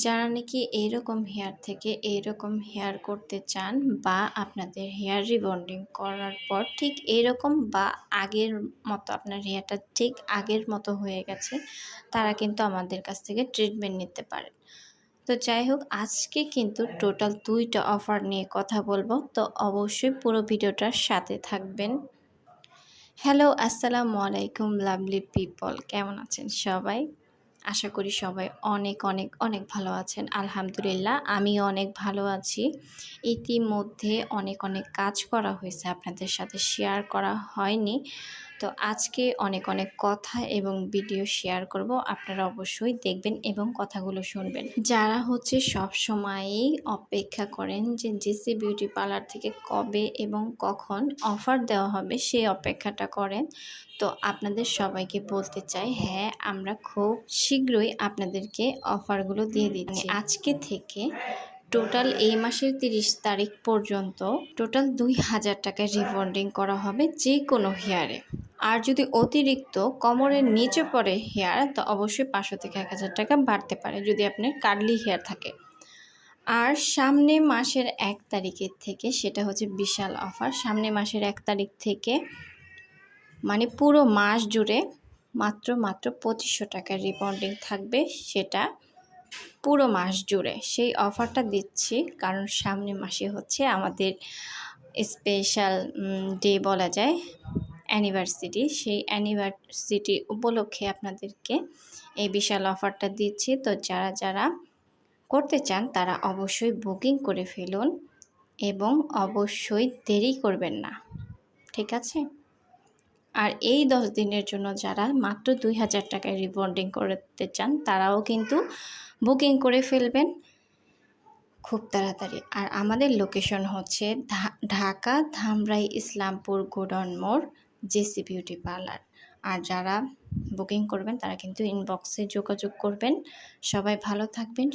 যারা নাকি এইরকম হেয়ার থেকে এইরকম হেয়ার করতে চান বা আপনাদের হেয়ার রিবন্ডিং করার পর ঠিক এইরকম বা আগের মতো আপনার হেয়ারটা ঠিক আগের মতো হয়ে গেছে, তারা কিন্তু আমাদের কাছ থেকে ট্রিটমেন্ট নিতে পারেন। তো যাই হোক, আজকে কিন্তু টোটাল 2টা অফার নিয়ে কথা বলবো, তো অবশ্যই পুরো ভিডিওটার সাথে থাকবেন। হ্যালো, আসসালামু আলাইকুম লাভলি পিপল, কেমন আছেন সবাই? আশা করি সবাই অনেক অনেক অনেক ভালো আছেন। আলহামদুলিল্লাহ, আমিও অনেক ভালো আছি। ইতিমধ্যে অনেক অনেক কাজ করা হয়েছে, আপনাদের সাথে শেয়ার করা হয়নি। তো আজকে অনেক অনেক কথা এবং ভিডিও শেয়ার করব, আপনারা অবশ্যই দেখবেন এবং কথাগুলো শুনবেন। যারা সব সময়ই অপেক্ষা করেন যে জেসি বিউটি পার্লার থেকে কবে এবং কখন অফার দেওয়া হবে, সেই অপেক্ষাটা করেন। তো আপনাদের সবাইকে বলতে চাই, হ্যাঁ, আমরা খুব শীঘ্রই আপনাদেরকে অফারগুলো দিয়ে দিচ্ছি। আজকে থেকে টোটাল এই মাসের 30 তারিখ পর্যন্ত টোটাল 2000 টাকায় রিবন্ডিং করা হবে যে কোনো হেয়ারে। আর যদি অতিরিক্ত কোমরের নিচে পড়ে হেয়ার, তো অবশ্যই 500 থেকে 1000 টাকা বাড়তে পারে যদি আপনার কার্লি হেয়ার থাকে। আর সামনে মাসের 1 তারিখের থেকে, সেটা বিশাল অফার, সামনে মাসের 1 তারিখ থেকে মানে পুরো মাস জুড়ে মাত্র 2500 টাকার রিবন্ডিং থাকবে, সেটা পুরো মাস জুড়ে। সেই অফারটা দিচ্ছি কারণ সামনে মাসে আমাদের স্পেশাল ডে বলা যায়, অ্যানিভার্সারি। সেই অ্যানিভার্সারি উপলক্ষে আপনাদেরকে এই বিশাল অফারটা দিচ্ছি। তো যারা যারা করতে চান তারা অবশ্যই বুকিং করে ফেলুন এবং অবশ্যই দেরি করবেন না, ঠিক আছে? আর এই 10 দিনের জন্য যারা মাত্র 2000 টাকায় রিবন্ডিং করতে চান, তারাও কিন্তু বুকিং করে ফেলবেন খুব তাড়াতাড়ি। আর আমাদের লোকেশন ঢাকা ধামরাই ইসলামপুর গোডাউন মোড়, জেসি বিউটি পার্লার। আর যারা বুকিং করবেন তারা কিন্তু ইনবক্সে যোগাযোগ করবেন। সবাই ভালো থাকবেন।